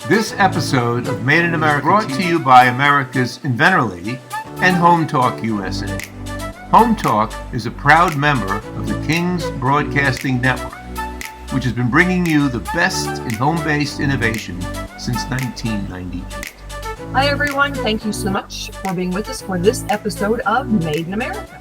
This episode of Made in America brought to you by America's Inventor League and Home Talk USA. Home Talk is a proud member of the King's Broadcasting Network, which has been bringing you the best in home-based innovation since 1998. Hi, everyone. Thank you so much for being with us for this episode of Made in America.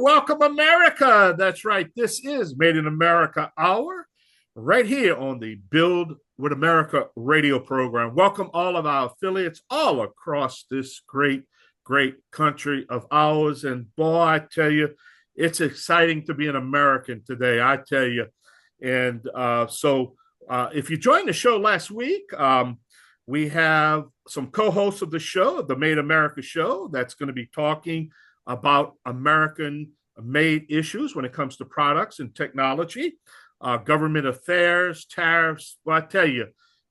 Welcome, America. That's right. This is Made in America Hour right here on the Build with America radio program. Welcome all of our affiliates all across this great country of ours. And boy, I tell you, it's exciting to be an American today, I tell you. And so if you joined the show last week, we have some co-hosts of the show, the Made America show, that's going to be talking about American-made issues when it comes to products and technology, government affairs, tariffs. Well, I tell you,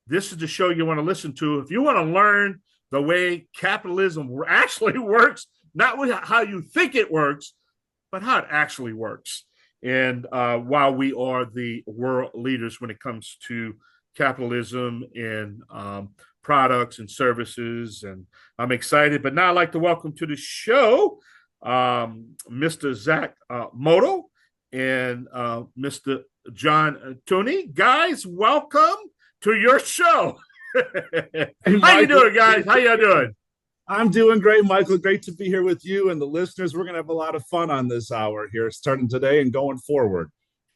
this is the show you want to listen to. If you want to learn the way capitalism actually works, not how you think it works, but how it actually works. And while we are the world leaders when it comes to capitalism and products and services, and I'm excited. But now I'd like to welcome to the show Mr. Zach Mottl and Mr. Jon Toomey. Guys, welcome to your show. How you doing, guys? How you doing? I'm doing great, Michael. Great to be here with you and the listeners. We're going to have a lot of fun on this hour here, starting today and going forward.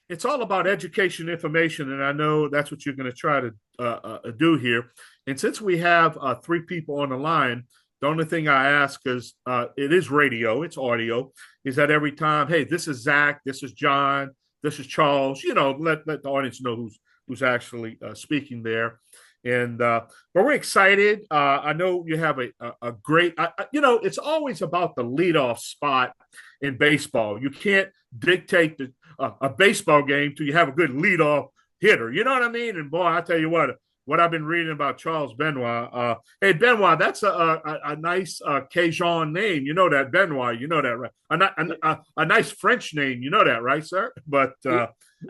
It's all about education, information, and I know that's what you're going to try to do here. And since we have three people on the line, the only thing I ask is, it is radio, it's audio, is that every time, hey, this is Zach, this is John, this is Charles, let the audience know who's actually speaking there. And but we're excited. I know you have a great, it's always about the leadoff spot in baseball. You can't dictate a baseball game till you have a good leadoff hitter. You know what I mean? And boy, I tell you what I've been reading about Charles Benoit. Hey, Benoit, that's a nice Cajun name. You know that, Benoit. You know that, right? A nice French name. You know that, right, sir? But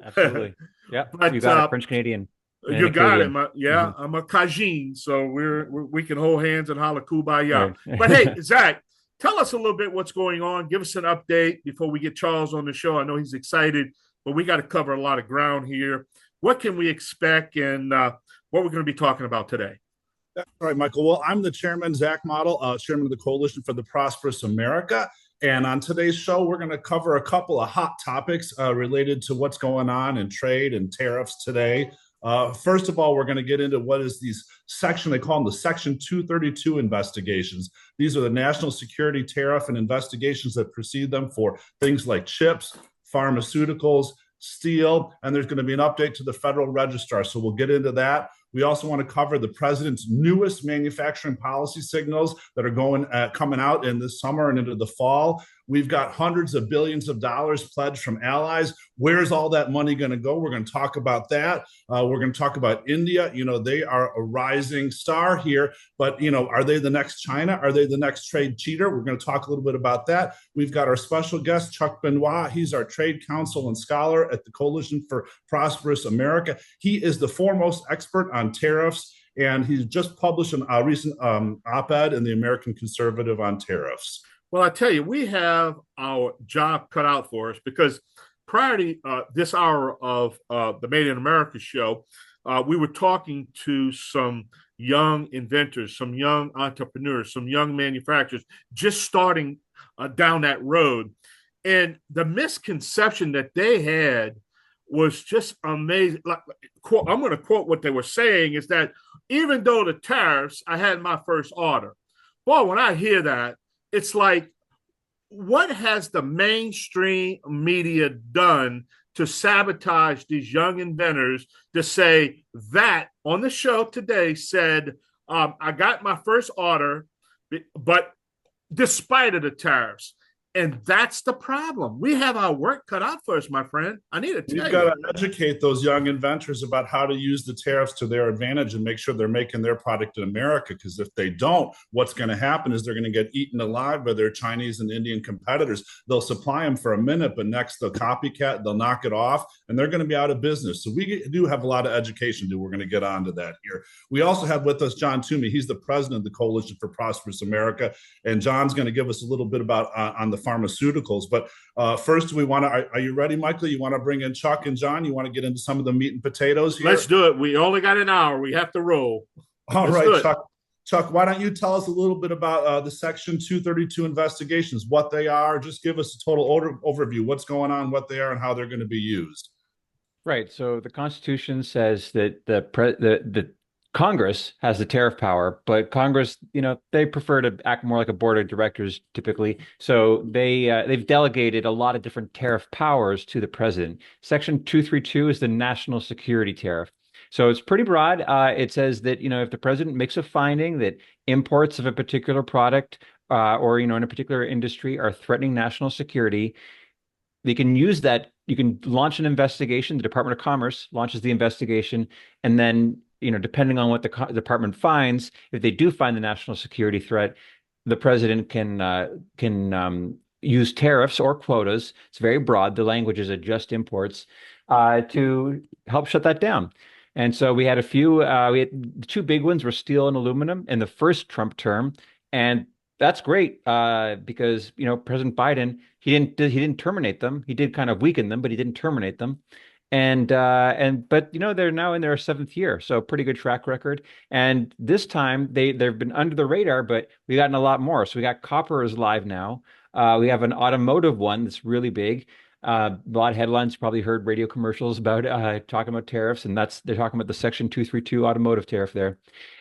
absolutely, yeah. But, you got it, French Canadian. You got it. I'm a Cajun, so we can hold hands and holler kumbaya. Right. But hey, Zach, tell us a little bit what's going on. Give us an update before we get Charles on the show. I know he's excited, but we got to cover a lot of ground here. What can we expect, and what we're going to be talking about today? That's right, Michael. Well, I'm the chairman, Zach Mottl, chairman of the Coalition for the Prosperous America. And on today's show, we're going to cover a couple of hot topics related to what's going on in trade and tariffs today. First of all, we're going to get into what is they call them the Section 232 investigations. These are the national security tariff and investigations that precede them for things like chips, pharmaceuticals, steel, and there's going to be an update to the Federal Register. So we'll get into that. We also want to cover the president's newest manufacturing policy signals that are coming out in this summer and into the fall. We've got hundreds of billions of dollars pledged from allies. Where's all that money going to go? We're going to talk about that. We're going to talk about India. They are a rising star here, but are they the next China? Are they the next trade cheater? We're going to talk a little bit about that. We've got our special guest, Chuck Benoit. He's our trade counsel and scholar at the Coalition for Prosperous America. He is the foremost expert on tariffs, and he's just published a recent op-ed in the American Conservative on tariffs. Well, I tell you, we have our job cut out for us because prior to this hour of the Made in America show, we were talking to some young inventors, some young entrepreneurs, some young manufacturers just starting down that road. And the misconception that they had was just amazing. I'm going to quote what they were saying is that even though the tariffs, I had my first order. Boy, when I hear that, it's like, what has the mainstream media done to sabotage these young inventors to say that on the show today said, I got my first order, but despite of the tariffs. And that's the problem. We have our work cut out for us, my friend. I need to tell you. You've got to educate those young inventors about how to use the tariffs to their advantage and make sure they're making their product in America. Because if they don't, what's going to happen is they're going to get eaten alive by their Chinese and Indian competitors. They'll supply them for a minute, but next they'll copycat, they'll knock it off, and they're going to be out of business. So we do have a lot of education to do. We're going to get onto that here. We also have with us Jon Toomey. He's the president of the Coalition for Prosperous America. And John's going to give us a little bit about on the pharmaceuticals. But first, we want to, are you ready, Michael? You want to bring in Chuck and John? You want to get into some of the meat and potatoes here? Let's do it. We only got an hour. We have to roll. All right, Chuck, why don't you tell us a little bit about the Section 232 investigations, what they are? Just give us a total overview, what's going on, what they are, and how they're going to be used. Right. So the Constitution says that the Congress has the tariff power, but Congress, they prefer to act more like a board of directors typically. So they've delegated a lot of different tariff powers to the president. Section 232 is the national security tariff. So it's pretty broad. It says that, if the president makes a finding that imports of a particular product or, in a particular industry are threatening national security, they can use that. You can launch an investigation. The Department of Commerce launches the investigation, and then depending on what the department finds, if they do find the national security threat, the president can use tariffs or quotas. It's very broad. The language is just imports to help shut that down. And so we had a few. We had the two big ones were steel and aluminum in the first Trump term, and that's great because President Biden he didn't terminate them. He did kind of weaken them, but he didn't terminate them. But they're now in their 7th year, so pretty good track record. And this time they've been under the radar, but we've gotten a lot more. So we got copper is live now. We have an automotive one that's really big. A lot of headlines, probably heard radio commercials about talking about tariffs, and they're talking about the Section 232 automotive tariff there.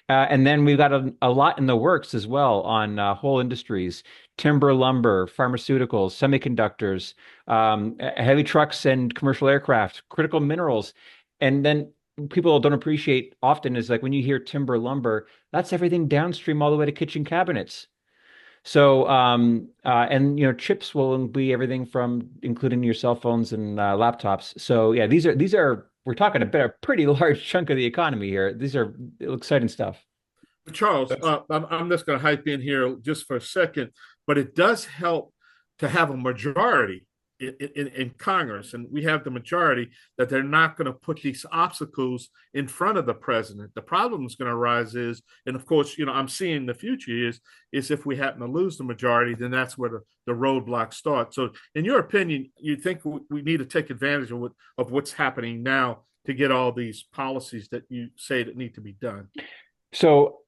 And then we've got a lot in the works as well on whole industries, timber, lumber, pharmaceuticals, semiconductors, heavy trucks and commercial aircraft, critical minerals. And then people don't appreciate often is like when you hear timber, lumber, that's everything downstream all the way to kitchen cabinets. So, chips will be everything from including your cell phones and laptops. So yeah, these are we're talking about a pretty large chunk of the economy here. These are exciting stuff. Charles, I'm just going to hype in here just for a second, but it does help to have a majority in Congress, and we have the majority that they're not going to put these obstacles in front of the president. The problem is going to arise is, and of course, I'm seeing the future is if we happen to lose the majority, then that's where the roadblocks start. So in your opinion, you think we need to take advantage of what's happening now to get all these policies that you say that need to be done? So,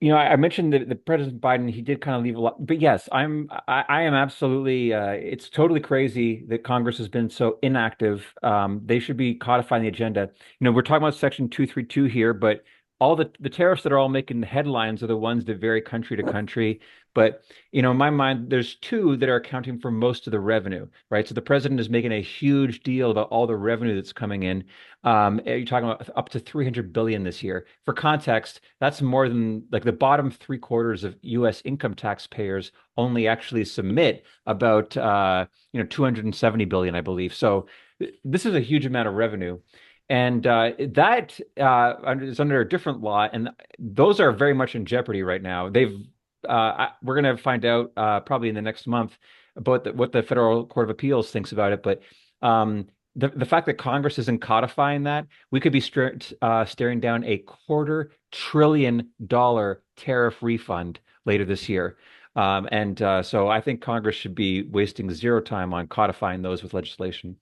I mentioned that the President Biden, he did kind of leave a lot, but yes, I am absolutely, it's totally crazy that Congress has been so inactive. They should be codifying the agenda. We're talking about Section 232 here, but all the tariffs that are all making the headlines are the ones that vary country to country. But, in my mind, there's two that are accounting for most of the revenue, right? So the president is making a huge deal about all the revenue that's coming in. You're talking about up to $300 billion this year. For context, that's more than like the bottom 3/4 of U.S. income taxpayers only actually submit about, $270 billion, I believe. So this is a huge amount of revenue. And that is under a different law, and those are very much in jeopardy right now. We're going to find out probably in the next month about what the Federal Court of Appeals thinks about it. But the fact that Congress isn't codifying that, we could be staring down a $250 billion tariff refund later this year. So I think Congress should be wasting zero time on codifying those with legislation.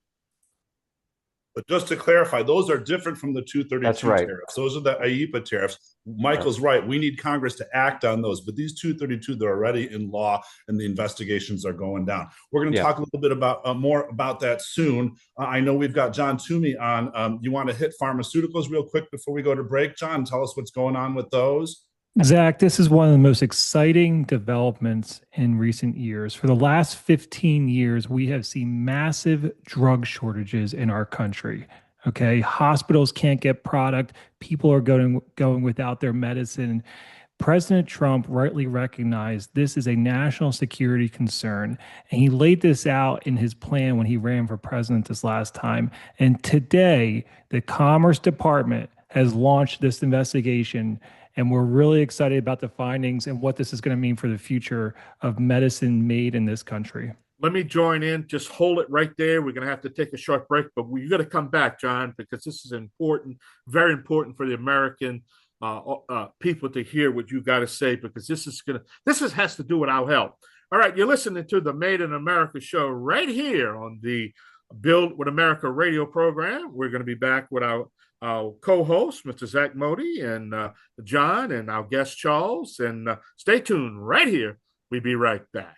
But just to clarify, those are different from the 232 That's right. tariffs. Those are the IEEPA tariffs. Michael's right. We need Congress to act on those. But these 232, they're already in law, and the investigations are going down. We're going to talk a little bit about more about that soon. I know we've got Jon Toomey on. You want to hit pharmaceuticals real quick before we go to break, Jon? Tell us what's going on with those. Zach, this is one of the most exciting developments in recent years. For the last 15 years, we have seen massive drug shortages in our country. Okay, hospitals can't get product. People are going without their medicine. President Trump rightly recognized this is a national security concern, and he laid this out in his plan when he ran for president this last time. And today, the Commerce Department has launched this investigation, and we're really excited about the findings and what this is going to mean for the future of medicine made in this country. Let me join in. Just hold it right there. We're going to have to take a short break, but we're going to come back, Jon, because this is important, very important for the American people to hear what you got to say, because this has to do with our health. All right, you're listening to the Made in America show right here on the Build with America radio program. We're going to be back with our co-host, Mr. Zach Mottl, and Jon, and our guest, Charles. And stay tuned right here. We'll be right back.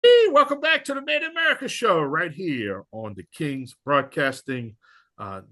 Hey, welcome back to the Made in America show right here on the King's Broadcasting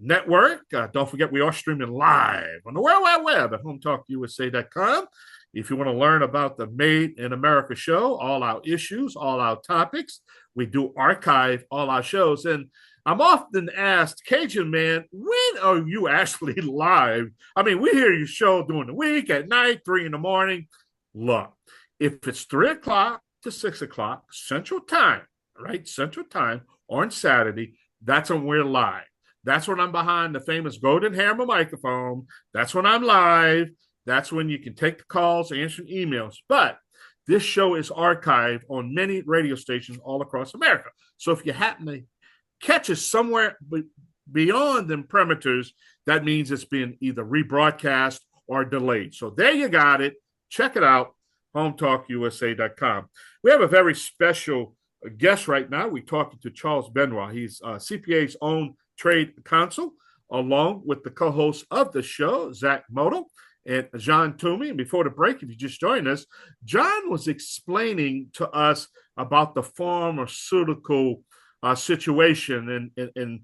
Network. Don't forget, we are streaming live on the World Wide Web at hometalkusa.com. If you want to learn about the Made in America show, all our issues, all our topics, we do archive all our shows. And I'm often asked, Cajun Man, when are you actually live? I mean, we hear your show during the week, at night, 3 in the morning. Look, if it's 3 o'clock to 6 o'clock Central Time, right? Central Time on Saturday, that's when we're live. That's when I'm behind the famous golden hammer microphone. That's when I'm live. That's when you can take the calls, answer emails. But this show is archived on many radio stations all across America. So if you happen to catch us somewhere beyond them perimeters, that means it's been either rebroadcast or delayed. So there you got it. Check it out, hometalkusa.com. We have a very special guest right now. We're talking to Charles Benoit. He's CPA's own trade counsel, along with the co-host of the show, Zach Mottl, and Jon Toomey. And before the break, if you just joined us, Jon was explaining to us about the pharmaceutical situation, and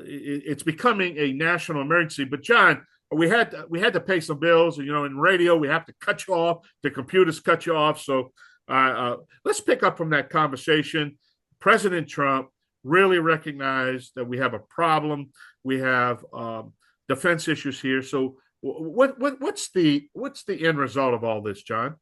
it's becoming a national emergency. But Jon, we had to pay some bills. You know, in radio, we have to cut you off. The computers cut you off. So let's pick up from that conversation. President Trump really recognized that we have a problem. We have defense issues here. So what's the end result of all this, Jon?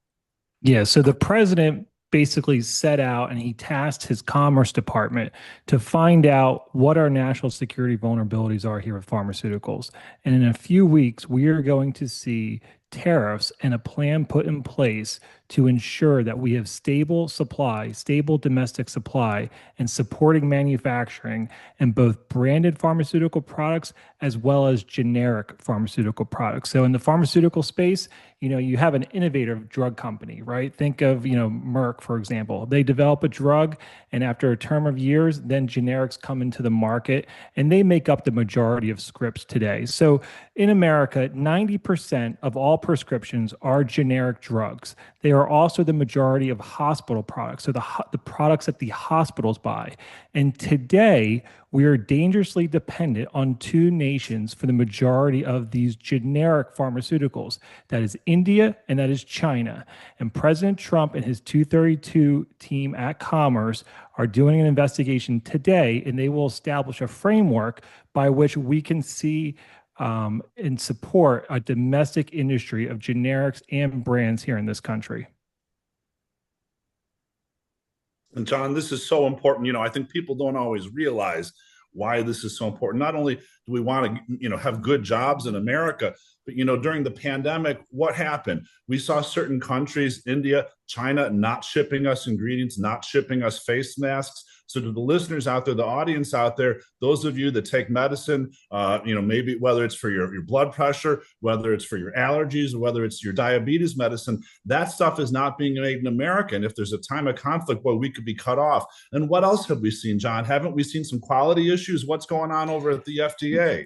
Yeah, so the president basically set out and he tasked his Commerce Department to find out what our national security vulnerabilities are here with pharmaceuticals. And in a few weeks, we are going to see tariffs and a plan put in place to ensure that we have stable supply, stable domestic supply, and supporting manufacturing in both branded pharmaceutical products as well as generic pharmaceutical products. So in the pharmaceutical space, you know, you have an innovative drug company, right? Think of, you know, Merck, for example. They develop a drug, and after a term of years, then generics come into the market, and they make up the majority of scripts today. So in America, 90% of all prescriptions are generic drugs. They are also the majority of hospital products, so the products that the hospitals buy. And today, we are dangerously dependent on two nations for the majority of these generic pharmaceuticals. That is India and that is China. And President Trump and his 232 team at Commerce are doing an investigation today, and they will establish a framework by which we can see and support a domestic industry of generics and brands here in this country. And Jon, this is so important. You know, I think people don't always realize why this is so important. Not only do we want to, you know, have good jobs in America, but, you know, during the pandemic, what happened? We saw certain countries, India, China, not shipping us ingredients, not shipping us face masks. So to the listeners out there, the audience out there, those of you that take medicine, maybe whether it's for your blood pressure, whether it's for your allergies, or whether it's your diabetes medicine, that stuff is not being made in America. And if there's a time of conflict, well, we could be cut off. And what else have we seen, John? Haven't we seen some quality issues? What's going on over at the FDA?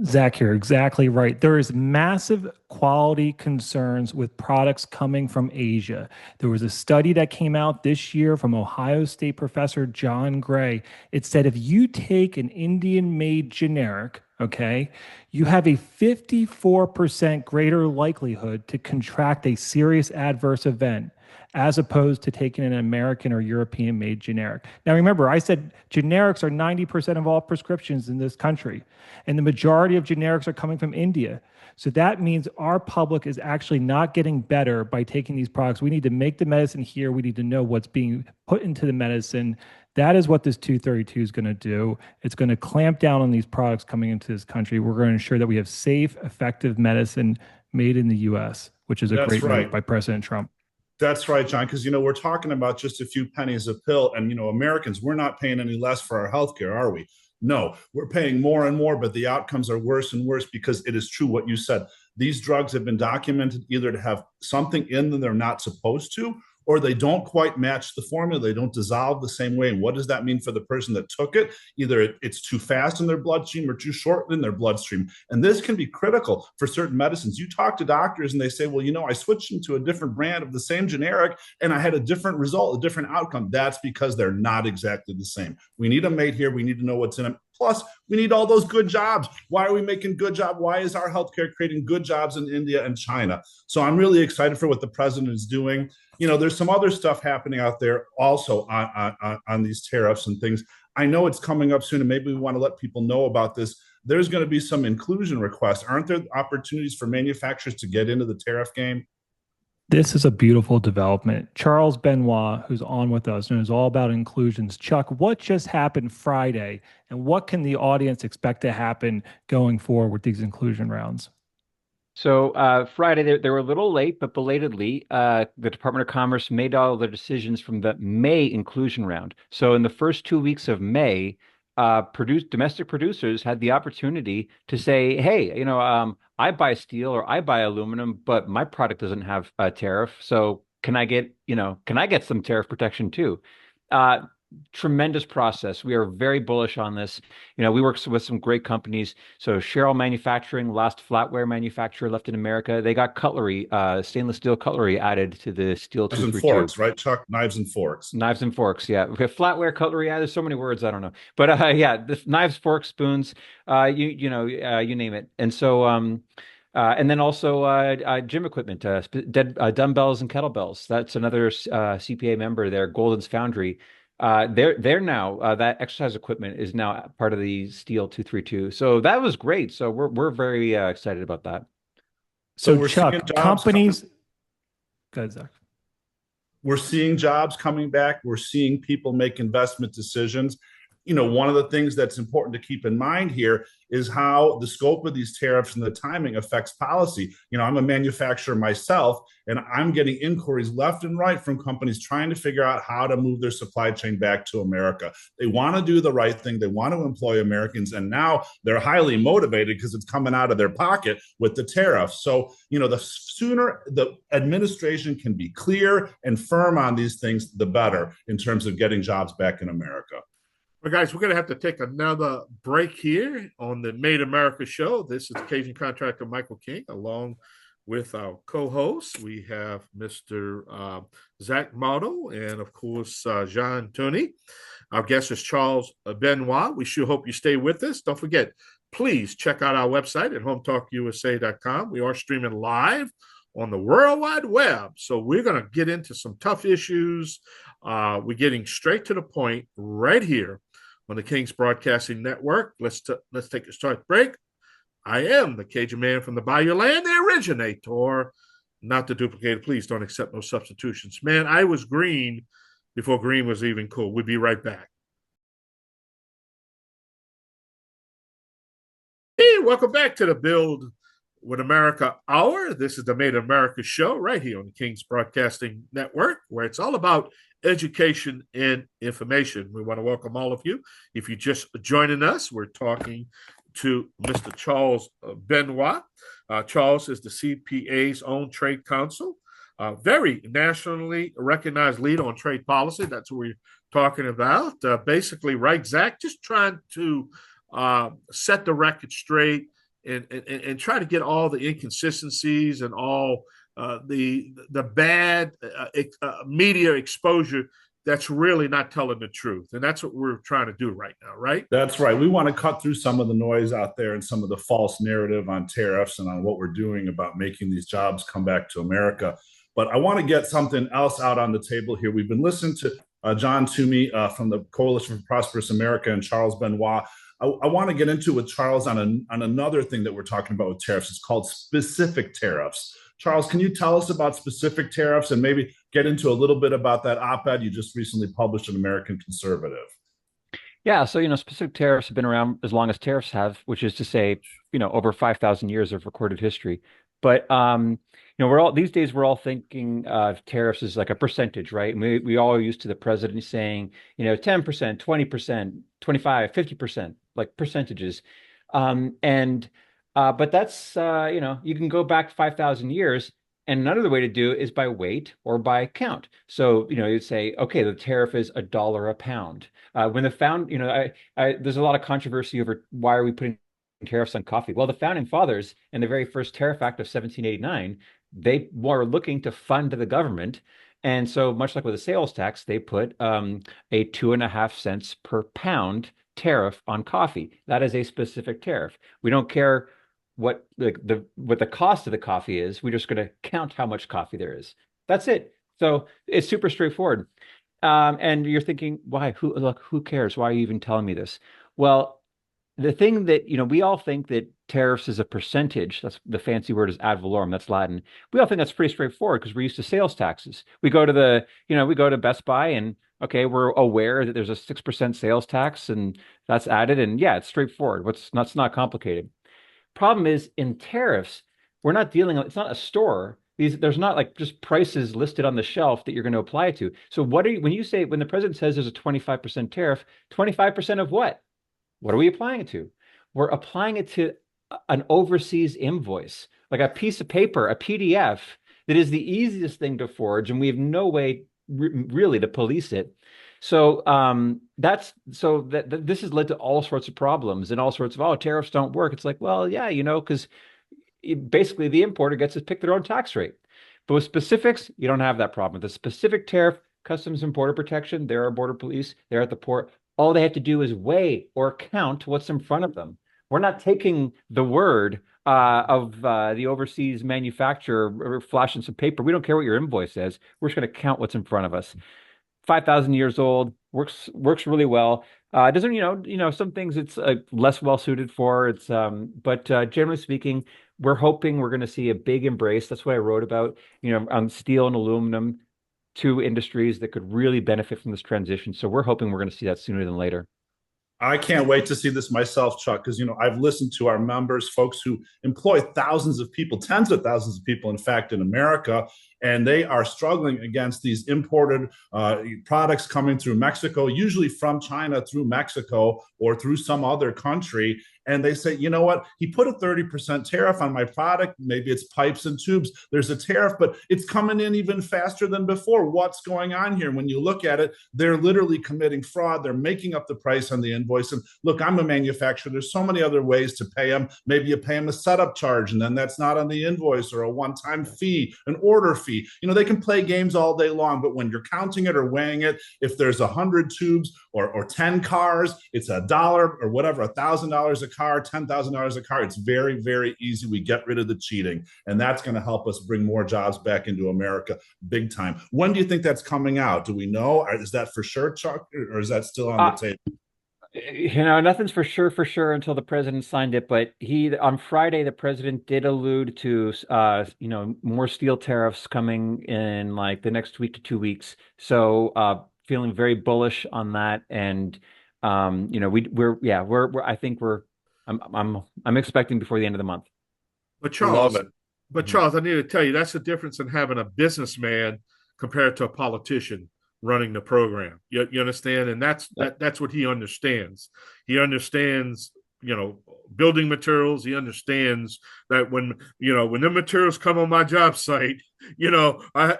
Zach, you're exactly right. There is massive quality concerns with products coming from Asia. There was a study that came out this year from Ohio State professor John Gray. It said if you take an Indian-made generic, okay, you have a 54% greater likelihood to contract a serious adverse event as opposed to taking an American or European-made generic. Now, remember, I said generics are 90% of all prescriptions in this country, and the majority of generics are coming from India. So that means our public is actually not getting better by taking these products. We need to make the medicine here. We need to know what's being put into the medicine. That is what this 232 is going to do. It's going to clamp down on these products coming into this country. We're going to ensure that we have safe, effective medicine made in the U.S., which is a great move by President Trump. That's right, John, because, we're talking about just a few pennies a pill. And, Americans, we're not paying any less for our healthcare, are we? No, we're paying more and more, but the outcomes are worse and worse because it is true what you said. These drugs have been documented either to have something in them they're not supposed to, or they don't quite match the formula. They don't dissolve the same way. And what does that mean for the person that took it? Either it's too fast in their bloodstream or too short in their bloodstream. And this can be critical for certain medicines. You talk to doctors and they say, well, I switched into a different brand of the same generic and I had a different result, a different outcome. That's because they're not exactly the same. We need them made here. We need to know what's in them. Plus, we need all those good jobs. Why are we making good jobs? Why is our healthcare creating good jobs in India and China? So I'm really excited for what the president is doing. There's some other stuff happening out there also on these tariffs and things. I know it's coming up soon, and maybe we want to let people know about this. There's going to be some inclusion requests. Aren't there opportunities for manufacturers to get into the tariff game? This is a beautiful development. Charles Benoit, who's on with us, knows all about inclusions. Chuck, what just happened Friday, and what can the audience expect to happen going forward with these inclusion rounds? So Friday, they were a little late, but belatedly, the Department of Commerce made all their decisions from the May inclusion round. So in the first 2 weeks of May, domestic producers had the opportunity to say, hey, I buy steel or I buy aluminum, but my product doesn't have a tariff. So can I get some tariff protection too? Tremendous process. We are very bullish on this. We work with some great companies. So Sherrill Manufacturing, last flatware manufacturer left in America, they got cutlery, stainless steel cutlery added to the steel 232. Knives and forks, right, Chuck? Knives and forks. Knives and forks, yeah. Okay, flatware, cutlery, there's so many words, I don't know. But the knives, forks, spoons, you name it. And so and then also gym equipment, dumbbells and kettlebells. That's another CPA member there, Golden's Foundry. They're now that exercise equipment is now part of the Steel 232. So that was great. So we're very excited about that. So we're Chuck, companies. Go ahead, Zach. We're seeing jobs coming back. We're seeing people make investment decisions. One of the things that's important to keep in mind here is how the scope of these tariffs and the timing affects policy. I'm a manufacturer myself, and I'm getting inquiries left and right from companies trying to figure out how to move their supply chain back to America. They want to do the right thing. They want to employ Americans, and now they're highly motivated because it's coming out of their pocket with the tariffs. So, the sooner the administration can be clear and firm on these things, the better in terms of getting jobs back in America. Well, guys, we're going to have to take another break here on the Made America show. This is Cajun contractor Michael King, along with our co-hosts. We have Mr. Zach Mottl and, of course, Jon Toomey. Our guest is Charles Benoit. We sure hope you stay with us. Don't forget, please check out our website at hometalkusa.com. We are streaming live on the World Wide Web. So we're going to get into some tough issues. We're getting straight to the point right here on the King's Broadcasting Network. Let's take a short break. I am the Cajun man from the Bayou Land, the originator, not the duplicator. Please don't accept no substitutions. Man, I was green before green was even cool. We'll be right back. Hey, welcome back to the Build with America Hour. This is the Made in America show right here on the King's Broadcasting Network, where it's all about education and information. We want to welcome all of you. If you're just joining us, we're talking to Mr. Charles Benoit. Charles is the CPA's own trade counsel, very nationally recognized leader on trade policy. That's what we're talking about. Basically, right, Zach? Just trying to set the record straight and try to get all the inconsistencies and all the bad media exposure that's really not telling the truth. And that's what we're trying to do right now, right? That's right. We want to cut through some of the noise out there and some of the false narrative on tariffs and on what we're doing about making these jobs come back to America. But I want to get something else out on the table here. We've been listening to Jon Toomey from the Coalition for Prosperous America and Charles Benoit. I want to get into with Charles on another thing that we're talking about with tariffs. It's called specific tariffs. Charles, can you tell us about specific tariffs and maybe get into a little bit about that op-ed you just recently published in American Conservative? Yeah, so specific tariffs have been around as long as tariffs have, which is to say, over 5,000 years of recorded history. But we're all these days we're all thinking of tariffs as like a percentage, right? And we all used to the president saying, 10%, 20%, 25, 50%, like percentages. But that's you can go back 5,000 years. And another way to do it is by weight or by count. So, you'd say, okay, the tariff is $1 a pound. When there's a lot of controversy over why are we putting tariffs on coffee? Well, the founding fathers in the very first Tariff Act of 1789, they were looking to fund the government. And so much like with a sales tax, they put a 2.5 cents per pound tariff on coffee. That is a specific tariff. We don't care what the cost of the coffee is. We're just going to count how much coffee there is. That's it. So it's super straightforward. And you're thinking, why? Who cares? Why are you even telling me this? Well, the thing that, we all think that tariffs is a percentage. That's the fancy word is ad valorem. That's Latin. We all think that's pretty straightforward because we're used to sales taxes. We go to Best Buy and, okay, we're aware that there's a 6% sales tax and that's added. And yeah, it's straightforward. That's not complicated. Problem is in tariffs, it's not a store. There's not like just prices listed on the shelf that you're going to apply it to. So when the president says there's a 25% tariff, 25% of what? What are we applying it to? We're applying it to an overseas invoice, like a piece of paper, a PDF that is the easiest thing to forge, and we have no way really to police it. So this has led to all sorts of problems and all sorts of, tariffs don't work. It's like, well, yeah, because basically the importer gets to pick their own tax rate. But with specifics, you don't have that problem. The specific tariff, Customs and Border Protection, they're our border police, they're at the port. All they have to do is weigh or count what's in front of them. We're not taking the word of the overseas manufacturer or flashing some paper. We don't care what your invoice says. We're just going to count what's in front of us. 5,000 years old, works really well. Doesn't some things it's less well suited for. But generally speaking, we're hoping we're going to see a big embrace. That's what I wrote about. On steel and aluminum, two industries that could really benefit from this transition. So we're hoping we're going to see that sooner than later. I can't wait to see this myself, Chuck, because, I've listened to our members, folks who employ thousands of people, tens of thousands of people, in fact, in America, and they are struggling against these imported products coming through Mexico, usually from China through Mexico or through some other country. And they say, you know what? He put a 30% tariff on my product. Maybe it's pipes and tubes. There's a tariff, but it's coming in even faster than before. What's going on here? When you look at it, they're literally committing fraud. They're making up the price on the invoice. And look, I'm a manufacturer. There's so many other ways to pay them. Maybe you pay them a setup charge, and then that's not on the invoice, or a one-time fee, an order fee. They can play games all day long, but when you're counting it or weighing it, if there's 100 tubes or 10 cars, it's $1 or whatever, $1,000 a car, $10,000 a car. It's very, very easy. We get rid of the cheating, and that's going to help us bring more jobs back into America big time. When do you think that's coming out? Do we know? Is that for sure, Chuck, or is that still on the table? Nothing's for sure until the president signed it. But on Friday, the president did allude to, more steel tariffs coming in like the next week to 2 weeks. So, feeling very bullish on that. And, I'm expecting before the end of the month. But Love Charles, it. but Charles, I need to tell you that's the difference in having a businessman compared to a politician running the program. You understand? And that's what he understands. He understands, building materials. He understands that when the materials come on my job site, I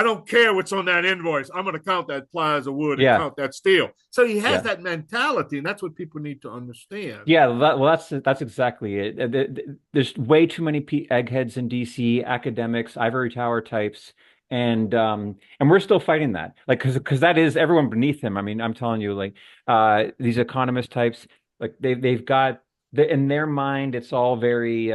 don't care what's on that invoice. I'm going to count that plies of wood and count that steel. So he has that mentality, and that's what people need to understand. Yeah, that's exactly it. There's way too many eggheads in DC, academics, ivory tower types, and we're still fighting that, like, because that is everyone beneath him. I mean, I'm telling you, like, these economist types, like they've got in their mind, it's all very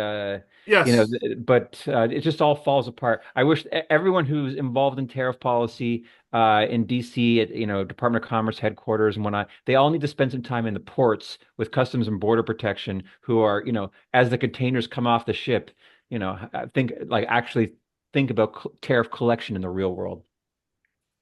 Yes. but it just all falls apart. I wish everyone who's involved in tariff policy in DC at Department of Commerce headquarters and whatnot, they all need to spend some time in the ports with Customs and Border Protection, who are, as the containers come off the ship, actually think about tariff collection in the real world.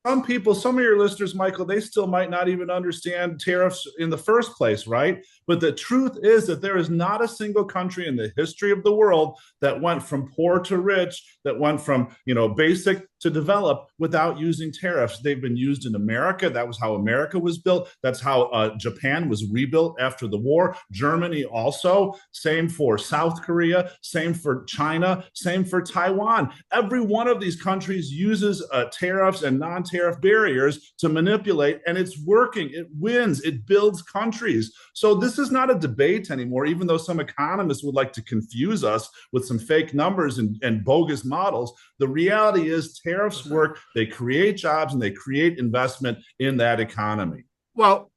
Some of your listeners, Michael, they still might not even understand tariffs in the first place, right? But the truth is that there is not a single country in the history of the world that went from poor to rich, that went from, basic to develop without using tariffs. They've been used in America. That was how America was built. That's how Japan was rebuilt after the war. Germany also. Same for South Korea. Same for China. Same for Taiwan. Every one of these countries uses tariffs and non-tariff barriers to manipulate, and it's working. It wins. It builds countries. So this is not a debate anymore, even though some economists would like to confuse us with some fake numbers and bogus models. The reality is tariffs work. They create jobs and they create investment in that economy. Well,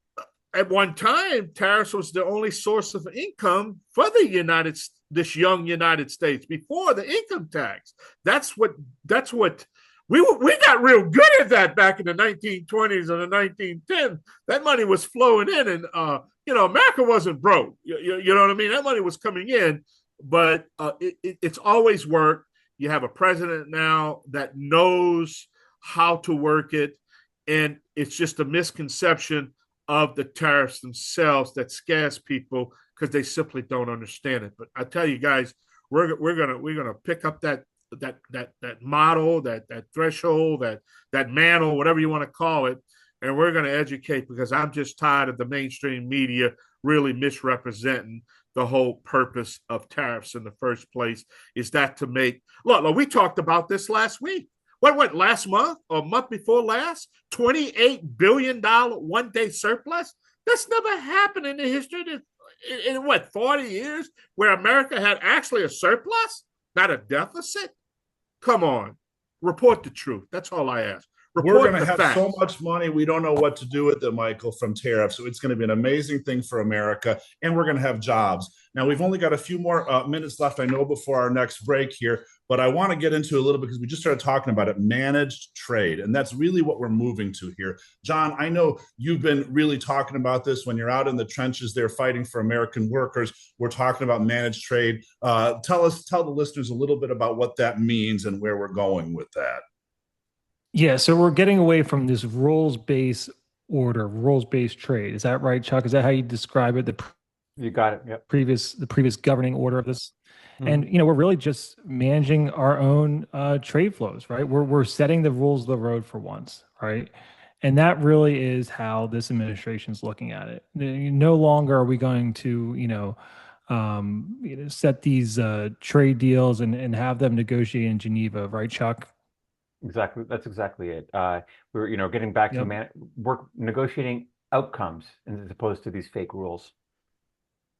at one time, tariffs was the only source of income for this young United States before the income tax. That's what we got real good at that back in the 1920s and the 1910s. That money was flowing in, and America wasn't broke. You know what I mean? That money was coming in, but it's always worked. You have a president now that knows how to work it, and it's just a misconception of the tariffs themselves that scares people because they simply don't understand it. But I tell you guys, we're gonna pick up that model, that threshold, that mantle, whatever you want to call it, and we're going to educate, because I'm just tired of the mainstream media really misrepresenting the whole purpose of tariffs in the first place. Is that to make look, we talked about this last week. What last month or month before last? $28 billion one-day surplus. That's never happened in the history in 40 years where America had actually a surplus, not a deficit. Come on, report the truth. That's all I ask. We're going to have so much money, we don't know what to do with it, Michael, from tariffs. So it's going to be an amazing thing for America, and we're going to have jobs. Now, we've only got a few more minutes left, I know, before our next break here, but I want to get into a little bit, because we just started talking about it, managed trade. And that's really what we're moving to here. Jon, I know you've been really talking about this when you're out in the trenches there fighting for American workers. We're talking about managed trade. Tell the listeners a little bit about what that means and where we're going with that. Yeah, so we're getting away from this rules-based order, rules-based trade. Is that right, Chuck? Is that how you describe it? You got it. Yep. The previous governing order of this, and we're really just managing our own trade flows, right? We're setting the rules of the road for once, right? And that really is how this administration is looking at it. No longer are we going to, set these trade deals and have them negotiate in Geneva, right, Chuck? Exactly. That's exactly it. We're, getting back to work negotiating outcomes as opposed to these fake rules.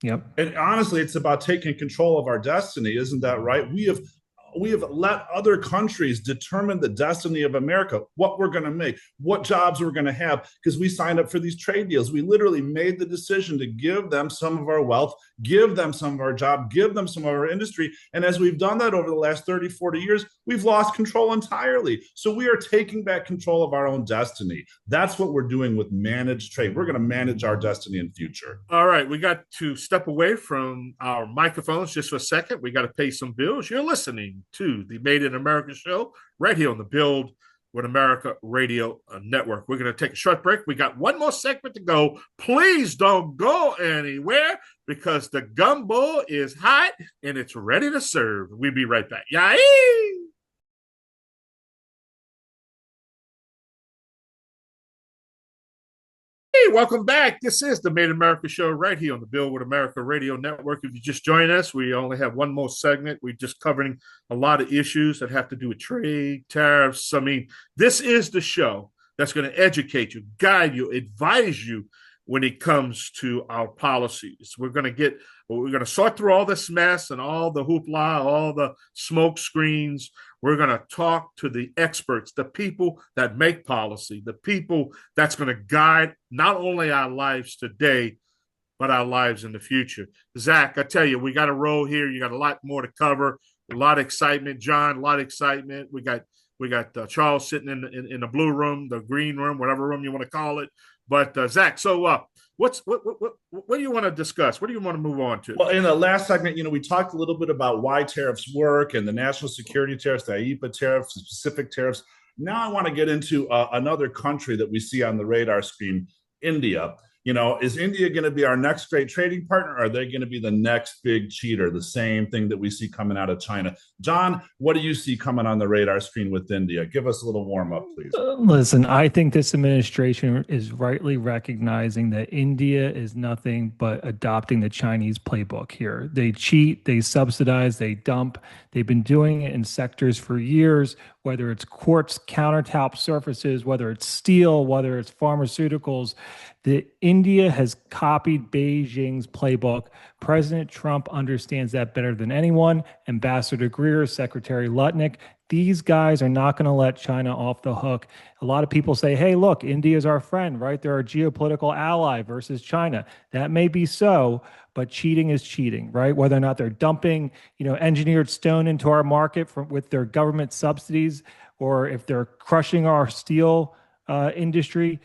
Yep. And honestly, it's about taking control of our destiny. Isn't that right? We have let other countries determine the destiny of America, what we're going to make, what jobs we're going to have, because we signed up for these trade deals. We literally made the decision to give them some of our wealth, give them some of our job, give them some of our industry. And as we've done that over the last 30, 40 years, we've lost control entirely. So we are taking back control of our own destiny. That's what we're doing with managed trade. We're going to manage our destiny in future. All right. We got to step away from our microphones just for a second. We got to pay some bills. You're listening to the Made in America show right here on the Build with America Radio Network. We're going to take a short break. We got one more segment to go. Please don't go anywhere. because the gumbo is hot and it's ready to serve. We'll be right back. Yay! Hey, welcome back. This is the Made in America show right here on the Build with America Radio Network. If you just join us, we only have one more segment. We're just covering a lot of issues that have to do with trade, tariffs. I mean, this is the show that's going to educate you, guide you, advise you when it comes to our policies. We're going to sort through all this mess and all the hoopla, all the smoke screens. We're going to talk to the experts, the people that make policy, the people that's going to guide not only our lives today, but our lives in the future. Zach, I tell you, we got a roll here. You got a lot more to cover, a lot of excitement. John, a lot of excitement. We got Charles sitting in the blue room, the green room, whatever room you want to call it. But Zach, so what do you want to discuss? What do you want to move on to? Well, in the last segment, we talked a little bit about why tariffs work and the national security tariffs, the IEEPA tariffs, the specific tariffs. Now I want to get into another country that we see on the radar screen, India. Is India going to be our next great trading partner? Or are they going to be the next big cheater? The same thing that we see coming out of China. John, what do you see coming on the radar screen with India? Give us a little warm up, please. Listen, I think this administration is rightly recognizing that India is nothing but adopting the Chinese playbook here. They cheat, they subsidize, they dump. They've been doing it in sectors for years, whether it's quartz countertop surfaces, whether it's steel, whether it's pharmaceuticals. India has copied Beijing's playbook. President Trump understands that better than anyone. Ambassador Greer, Secretary Lutnick, these guys are not going to let China off the hook. A lot of people say, hey, look, India is our friend, right? They're our geopolitical ally versus China. That may be so, but cheating is cheating, right? Whether or not they're dumping, engineered stone into our market with their government subsidies, or if they're crushing our steel industry.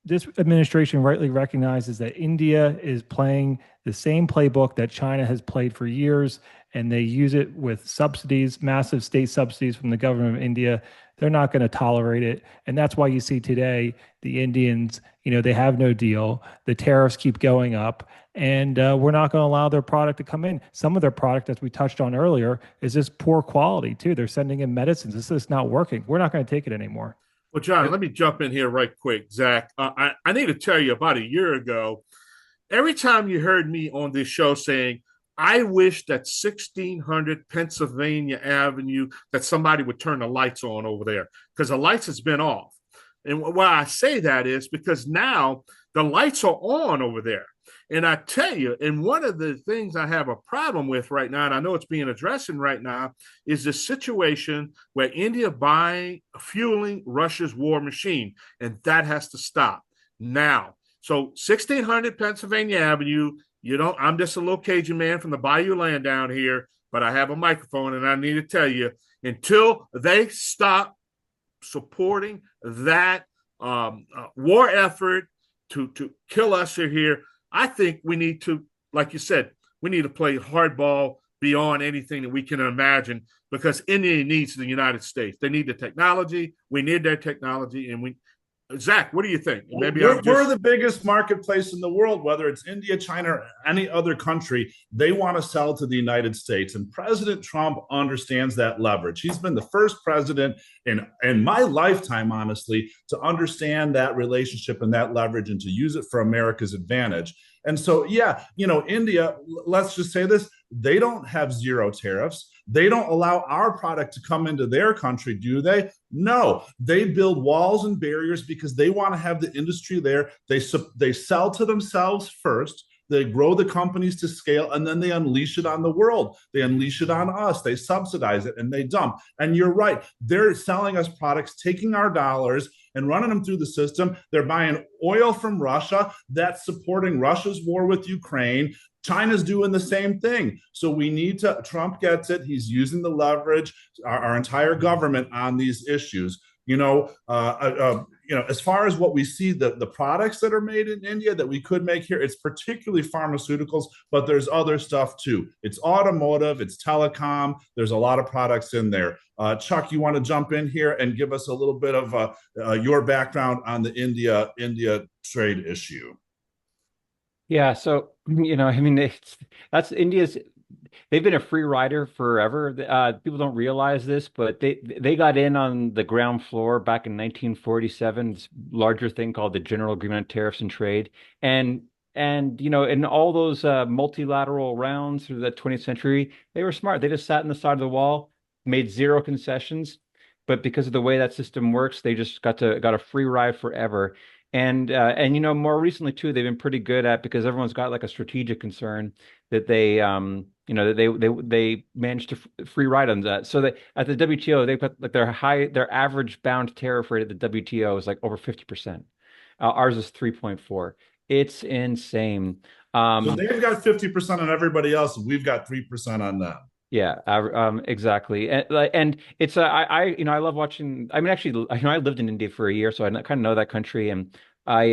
This administration rightly recognizes that India is playing the same playbook that China has played for years, and they use it with subsidies, massive state subsidies from the government of India. They're not going to tolerate it. And that's why you see today the Indians, they have no deal. The tariffs keep going up, and we're not going to allow their product to come in. Some of their product, as we touched on earlier, is just poor quality too. They're sending in medicines. This is not working. We're not going to take it anymore. Well, John, let me jump in here right quick, Zach. I need to tell you, about a year ago, every time you heard me on this show saying, I wish that 1600 Pennsylvania Avenue, that somebody would turn the lights on over there, because the lights has been off. And why I say that is because now the lights are on over there. And I tell you, and one of the things I have a problem with right now, and I know it's being addressed right now, is the situation where India fueling Russia's war machine, and that has to stop now. So 1600 Pennsylvania Avenue, I'm just a little Cajun man from the Bayou land down here, but I have a microphone, and I need to tell you, until they stop supporting that war effort to kill us here, I think we need to, like you said, we need to play hardball beyond anything that we can imagine, because India needs the United States. They need the technology. We need their technology. And Zach, what do you think? Maybe we're the biggest marketplace in the world, whether it's India, China, or any other country. They want to sell to the United States. And President Trump understands that leverage. He's been the first president in my lifetime, honestly, to understand that relationship and that leverage and to use it for America's advantage. And so, India, let's just say this, they don't have zero tariffs. They don't allow our product to come into their country, do they? No, they build walls and barriers because they want to have the industry there. They sell to themselves first. They grow the companies to scale, and then they unleash it on the world. They unleash it on us. They subsidize it, and they dump. And you're right. They're selling us products, taking our dollars and running them through the system. They're buying oil from Russia. That's supporting Russia's war with Ukraine. China's doing the same thing. So we need to, Trump gets it. He's using the leverage, our entire government on these issues. As far as what we see, the products that are made in India that we could make here, it's particularly pharmaceuticals, but there's other stuff too. It's automotive, it's telecom. There's a lot of products in there. Chuck, you want to jump in here and give us a little bit of your background on the India trade issue? Yeah, so I mean, that's India's. They've been a free rider forever. People don't realize this, but they got in on the ground floor back in 1947. This larger thing called the General Agreement on Tariffs and Trade, and in all those multilateral rounds through the 20th century, they were smart. They just sat in the side of the wall, made zero concessions, but because of the way that system works, they just got a free ride forever. And more recently too, they've been pretty good at, because everyone's got like a strategic concern, that they managed to free ride on that. So that at the WTO, they put like their average bound tariff rate at the WTO is like over 50%. Ours is 3.4. It's insane. So they've got 50% on everybody else, and we've got 3% on them. Yeah, exactly. And it's I love watching. I mean, actually, I lived in India for a year, so I kind of know that country, and I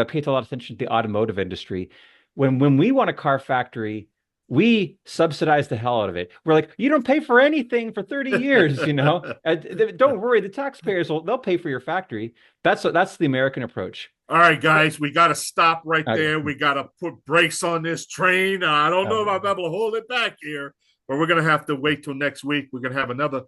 paid a lot of attention to the automotive industry. When we want a car factory, we subsidize the hell out of it. We're like, you don't pay for anything for 30 years, Don't worry, the taxpayers they'll pay for your factory. That's the American approach. All right, guys, we got to stop right there. We got to put brakes on this train. I don't know if I'll be able to hold it back here, but we're going to have to wait till next week. We're going to have another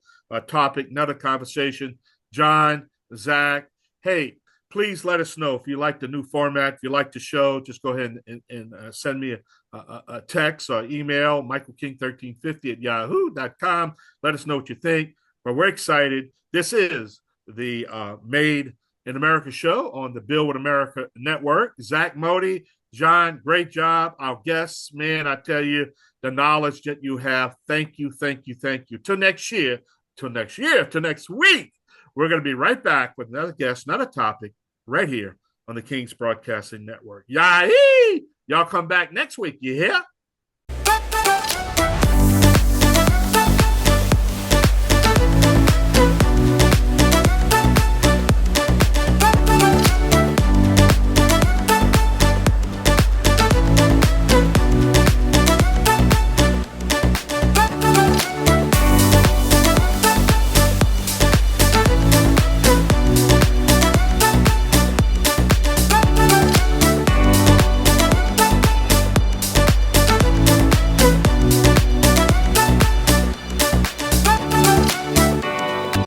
topic, another conversation. Jon, Zach, hey, please let us know if you like the new format. If you like the show, just go ahead and send me a text or email, michaelking1350@yahoo.com. Let us know what you think. But we're excited. This is the Made in America show on the Build with America network. Zach Mottl, Jon, great job. Our guests, man, I tell you, the knowledge that you have. Thank you, thank you, thank you. Till next week. We're going to be right back with another guest, another topic, right here on the King's Broadcasting Network. Y'all come back next week, you hear?